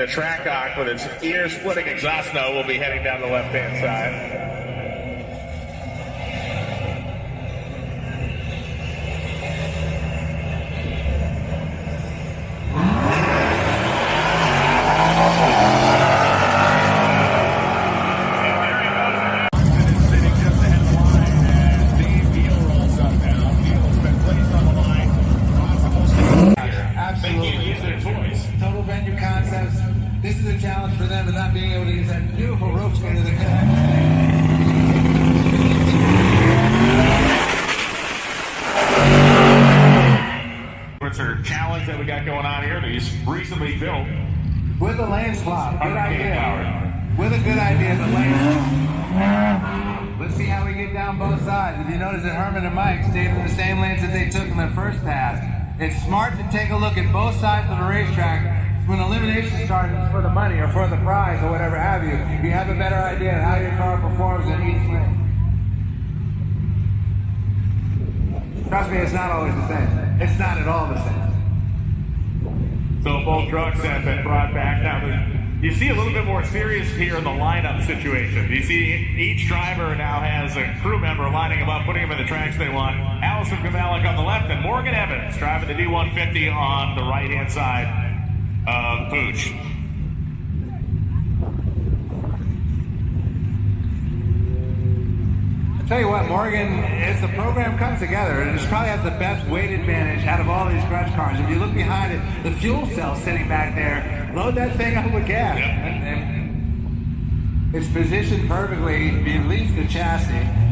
the Trackhawk with its ear-splitting exhaust note will be heading down the left-hand side. This is a challenge for them, and not being able to use that beautiful rope skater that What's our challenge that we got going on here? These recently built with a lane swap. Good idea. With a good idea, the lane swap. Let's see how we get down both sides. If you notice that Herman and Mike stayed in the same lanes that they took in their first pass. It's smart to take a look at both sides of the racetrack. When elimination starts for the money or for the prize or whatever have you have a better idea of how your car performs in each lane. Trust me, it's not always the same. It's not at all the same. So both trucks have been brought back. Now, you see a little bit more serious here in the lineup situation. You see each driver now has a crew member lining them up, putting them in the tracks they want. Allison Kavalik on the left and Morgan Evans driving the D150 on the right-hand side. Pooch. I'll tell you what, Morgan, as the program comes together, it probably has the best weight advantage out of all these grudge cars. If you look behind it, the fuel cell sitting back there, load that thing up with gas. Yep. And it's positioned perfectly, release the chassis.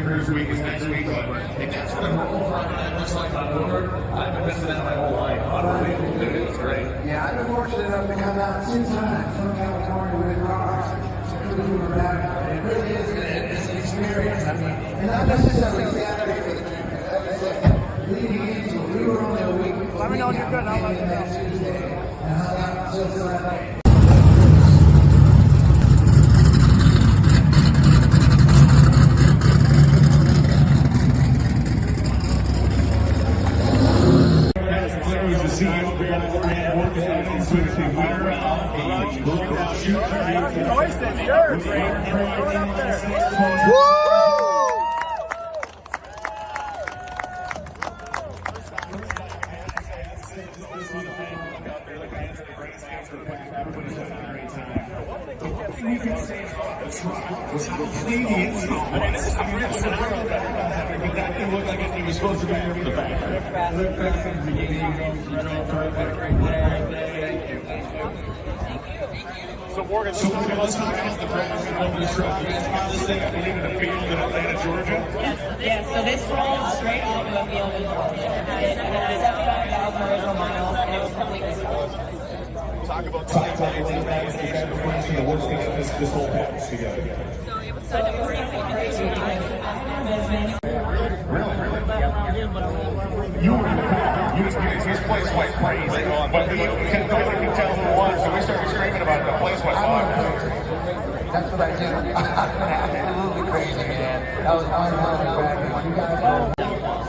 This week is next week, but if that's what a normal Friday night looks like on board, I've been missing that my whole life. Unbelievable, dude. It's great. Yeah, I've been fortunate enough to come out 2 times from California with cars to cruise around. It really is an experience. I mean, and not necessarily Saturday for the championship. Leading into it, we were only a week. Let me know when you're good. I'll let you know. Tuesday, and hung out until Saturday. You can say was how clean the install was. I mean, that didn't look like it was supposed to be here from the back. Look back from the beginning, you know, perfect. So Morgan, So let's talk about the brand new company's truck. You guys found this thing, I believe, in a field in Atlanta, Georgia? Yes, so this rolled straight out of a field in Georgia. It had 75,000 original miles, and it was completely sold. Talk about everything that is the kind of things that works to get this whole package together. So it was such a great crazy business. You were in the back. You experienced this place went crazy. But you can tell who it was, so we started screaming about it. The place went bonkers. That's what I do. Absolutely crazy, man. That was unbelievable. You guys know.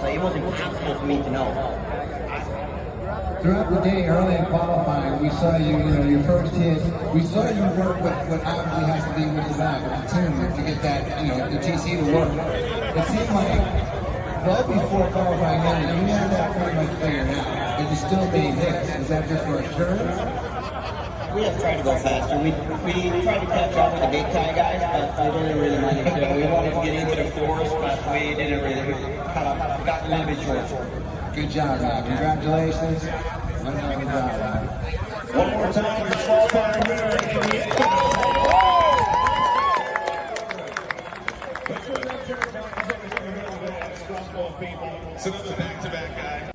So it wasn't possible for me to know. Throughout the day, early in qualifying, we saw you, your first hit. We saw you work with what obviously has to be with the back, with the tune, to get that, the TC to work. It seemed like, well before qualifying ended, you had that pretty much figured out. But you still made hits. Is that just for assurance? We just tried to go faster. We tried to catch up with the big tie guys, but we didn't really manage to. We wanted to get into the force, but we didn't really. We kind of got a little bit short. Good job, Rob. Congratulations. One hell of a job, Rob. One more time, your small tire winner in the It's another back-to-back guy.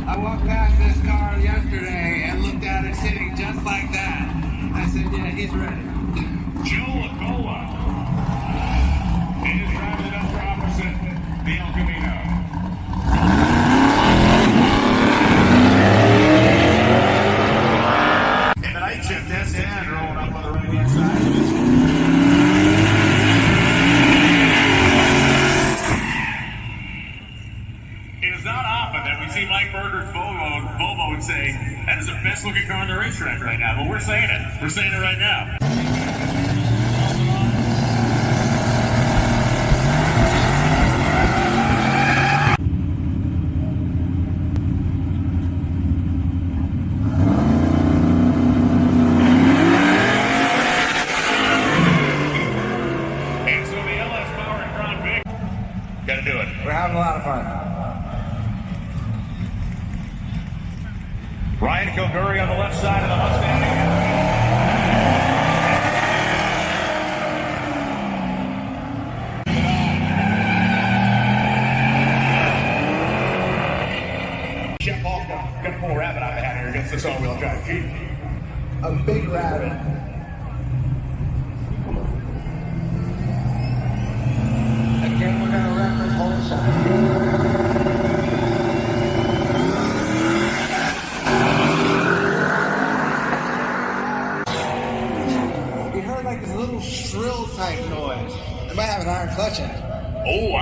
I walked past this car yesterday and looked at it sitting just like that. I said, yeah, he's ready. Joe Lagola is driving it up for opposite the El Camino. In the night shift, S10 rolling up on the right-hand side. It is not often that we see Mike Berger's Volvo and say, that is the best looking car on the racetrack right now, but we're saying it. We're saying it right now. And so the LS Power and Crown Vic, gotta do it. We're having a lot of fun. Ryan Kilgore on the left side of the Mustang. Jeff Hall's gonna pull a rabbit out of the hat here against this all-wheel drive Jeep. A big rabbit. Again, we're going to reference whole shot. We heard like this little shrill type noise. It might have an iron clutch in it. Oh, I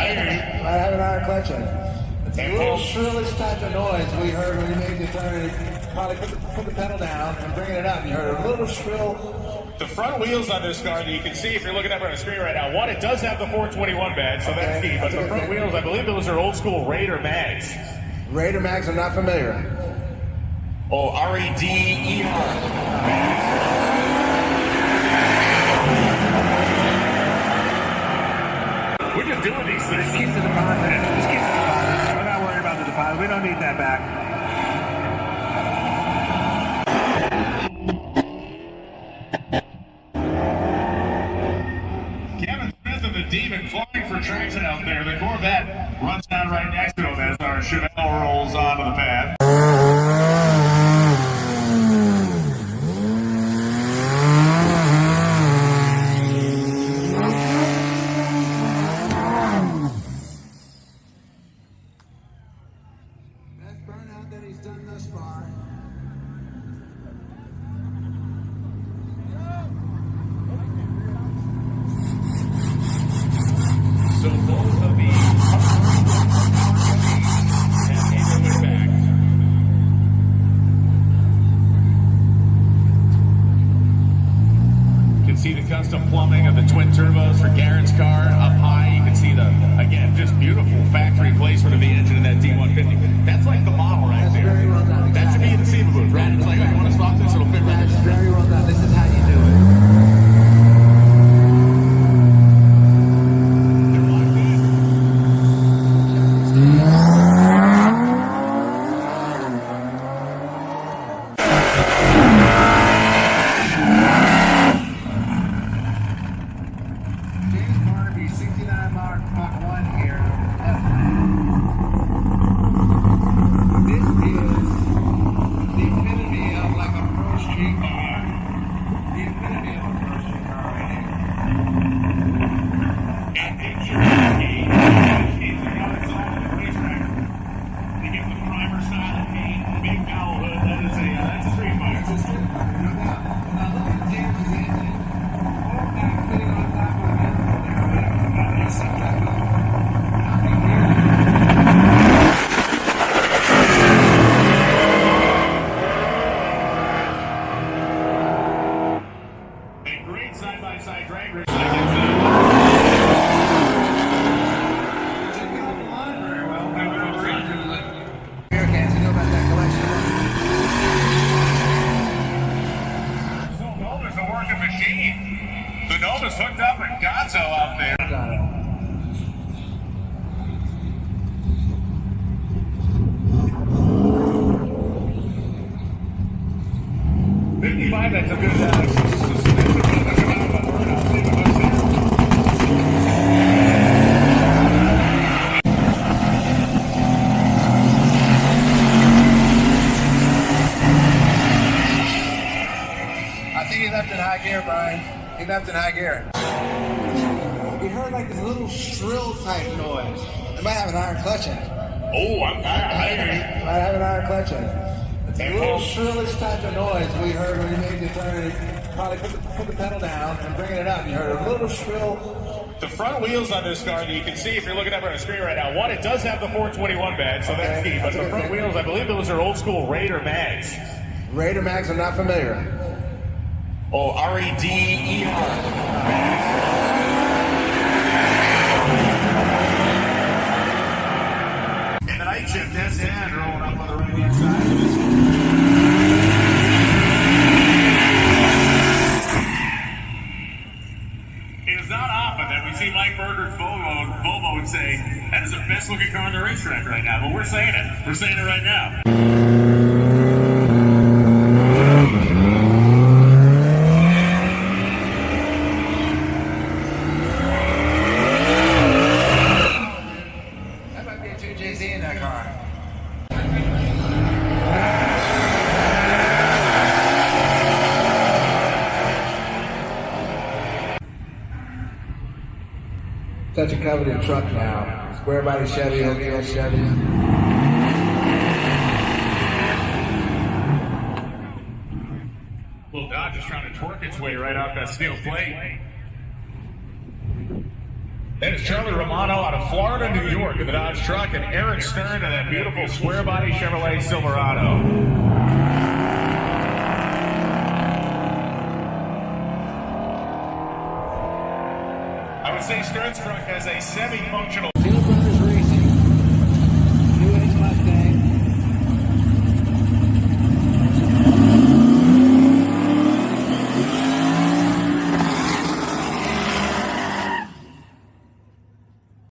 hear you. It might have an iron clutch in it. It's a little shrillish type of noise we heard when you made the turn. Probably put the pedal down and bringing it up. You heard a little shrill. The front wheels on this car that you can see if you're looking up on the screen right now. One, it does have the 421 badge, so that's key. But the front wheels, I believe those are old school Raider mags. Raider mags, I'm not familiar. Oh, R-E-D-E-R. We're just doing these things. Just keep the deposit. Just keep the deposit. We're not worried about the deposit. We don't need that back. Kevin Smith of the Demon flying for traction out there. The Corvette runs down right next to him as our Chevelle rolls onto the pad. Best burnout that he's done thus far. So both of these have neighborhood back. You can see the custom plumbing of the twin turbos for Garen's car up high. You can see the, again, just beautiful factory placement of the engine in that D150. That's like the model right there. Very well done. That should be in the SEMA booth, right? It's like, oh, you want to stop this? It'll fit right That's there. very well done. This is how you do it. left in high gear. We heard like this little shrill type noise. It might have an iron clutch in it. Oh, I hear you. It might have an iron clutch in it. It's a little shrillish type of noise we heard when you made the turn. Probably put the pedal down and bringing it up. You heard a little shrill. The front wheels on this car, you can see if you're looking up on the screen right now. One, it does have the 421 badge, so that's key. But the front wheels, I believe those are old school Raider mags. Raider mags, I'm not familiar. Oh, R-E-D-E-R. And the night shift S10 rolling up on the right-hand side of this. It is not often that we see Mike Berger's Volvo and say, that is the best looking car on the racetrack right now. But we're saying it. We're saying it right now. That might be a 2JZ in that car. Such a coveted truck now. Square body Chevy, OBS Chevy. Little Dodge is trying to twerk its way right off that steel plate. That is Charlie Romano out of Florida, New York in the Dodge truck, and Eric Stern in that beautiful square body Chevrolet Silverado. I would say Stern's truck has a semi-functional